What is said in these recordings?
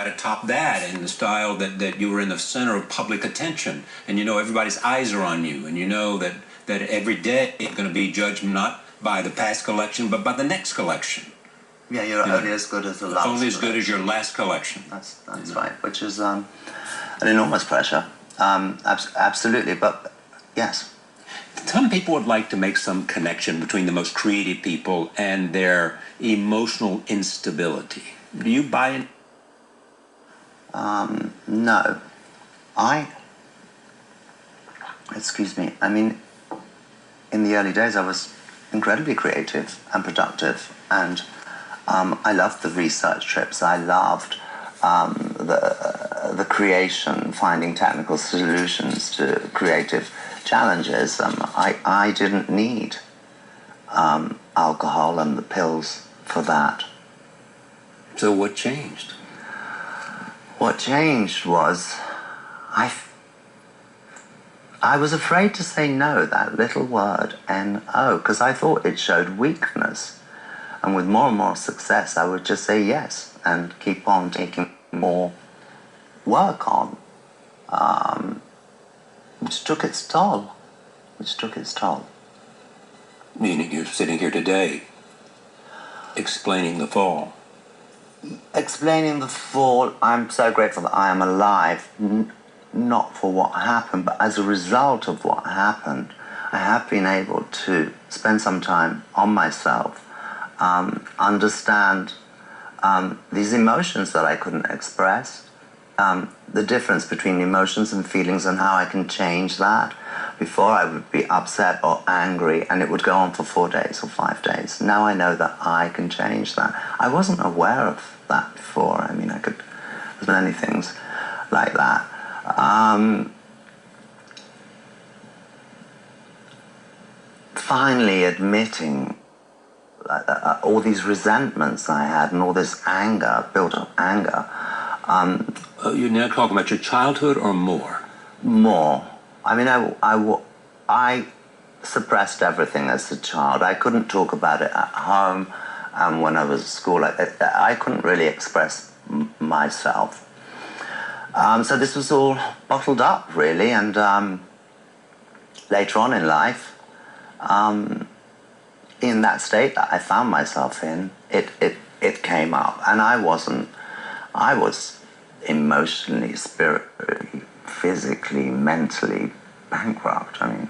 got to top that in the style that you were in the center of public attention, and you know everybody's eyes are on you, and you know that every day you're going to be judged not by the past collection but by the next collection. Yeah, you're only as good as the last. Only as good as your last collection. That's right, which is an enormous pressure. Absolutely, but yes. Some people would like to make some connection between the most creative people and their emotional instability. Do you buy it? No. Excuse me, I mean, in the early days I was incredibly creative and productive, and I loved the research trips. I loved the creation, finding technical solutions to creative challenges. I didn't need alcohol and the pills for that. So what changed? What changed was I was afraid to say no, that little word, N-O, because I thought it showed weakness. And with more and more success, I would just say yes and keep on taking more work on, which took its toll. Meaning you're sitting here today explaining the fall. Explaining the fall, I'm so grateful that I am alive, not for what happened, but as a result of what happened, I have been able to spend some time on myself, understand these emotions that I couldn't express, the difference between emotions and feelings and how I can change that. Before I would be upset or angry and it would go on for 4 days or 5 days. Now I know that I can change that. I wasn't aware of that before. I mean, there's many things like that. Finally admitting all these resentments I had and all this anger, built up anger. You're now talking about your childhood or more? More. I mean, I suppressed everything as a child. I couldn't talk about it at home, when I was at school. I couldn't really express myself. So this was all bottled up, really, and later on in life, in that state that I found myself in, it came up, and I was emotionally, spiritually, physically, mentally bankrupt. I mean,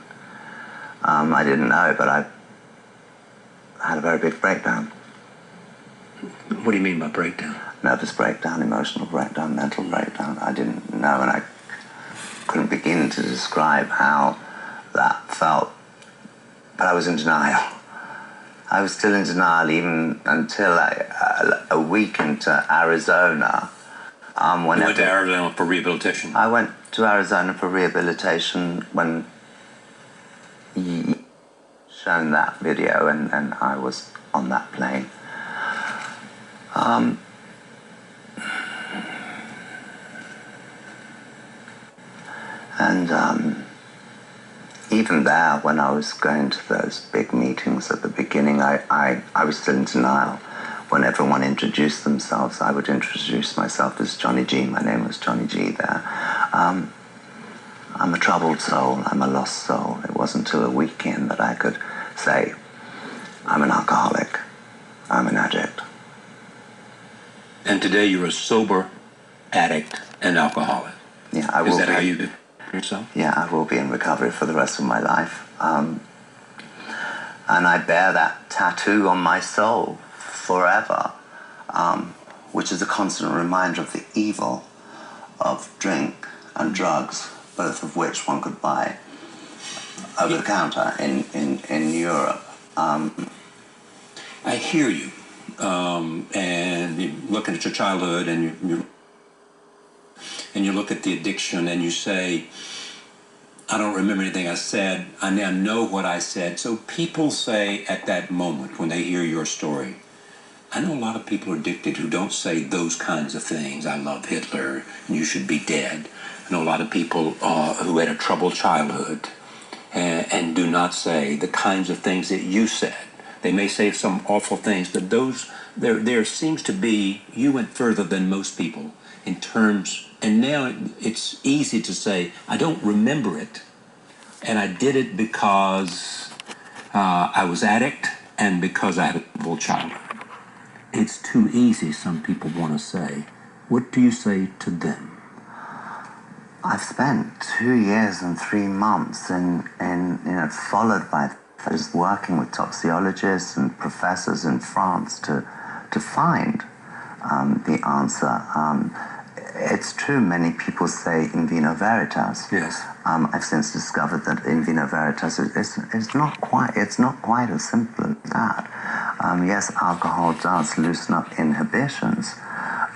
I didn't know, but I had a very big breakdown. What do you mean by breakdown? Nervous breakdown, emotional breakdown, mental breakdown. I didn't know, and I couldn't begin to describe how that felt, but I was in denial. I was still in denial even until a week into Arizona. You went to Arizona for rehabilitation? I went to Arizona for rehabilitation when you shown that video, and I was on that plane. Even there, when I was going to those big meetings at the beginning, I was still in denial. When everyone introduced themselves, I would introduce myself as Johnny G. My name was Johnny G there. I'm a troubled soul. I'm a lost soul. It wasn't until a week in that I could say, I'm an alcoholic. I'm an addict. And today you're a sober addict and alcoholic. Yeah, I will be. Is that how you do yourself? Yeah, I will be in recovery for the rest of my life. And I bear that tattoo on my soul forever, which is a constant reminder of the evil of drink and drugs, both of which one could buy over the counter in Europe. I hear you. And you're looking at your childhood, and you look at the addiction, and you say, I don't remember anything I said. I now know what I said. So people say at that moment when they hear your story, I know a lot of people are addicted who don't say those kinds of things. I love Hitler, and you should be dead. I know a lot of people who had a troubled childhood and do not say the kinds of things that you said. They may say some awful things, but there seems to be, you went further than most people in terms, and now it's easy to say, I don't remember it, and I did it because I was addict and because I had a troubled childhood. It's too easy, some people want to say. What do you say to them? I've spent 2 years and 3 months followed by working with toxicologists and professors in France to find the answer. It's true, many people say in vino veritas. Yes. I've since discovered that in vino veritas it's not quite as simple as that. Yes, alcohol does loosen up inhibitions,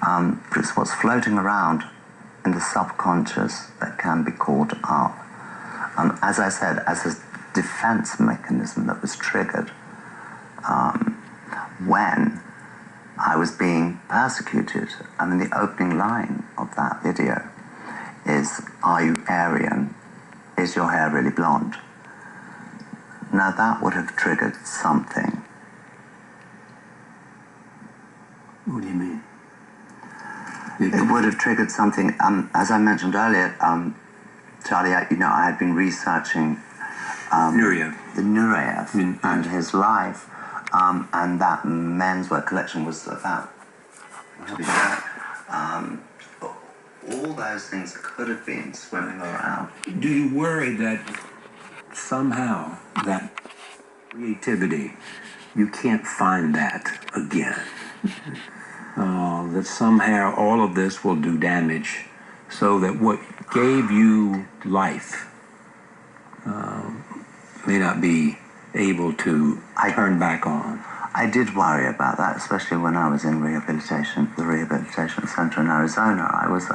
but it's what's floating around in the subconscious that can be caught up. As I said, as a defense mechanism that was triggered when I was being persecuted. I mean, the opening line of that video is, "Are you Aryan? Is your hair really blonde?" Now that would have triggered something. What do you mean? It would have triggered something. As I mentioned earlier, Charlie, I had been researching Nureyev and his life, and that menswear collection was about. All those things could have been swimming around. Do you worry that somehow that creativity, you can't find that again? That somehow all of this will do damage, so that what gave you life may not be able to turn back on. I did worry about that, especially when I was in the rehabilitation center in Arizona. I was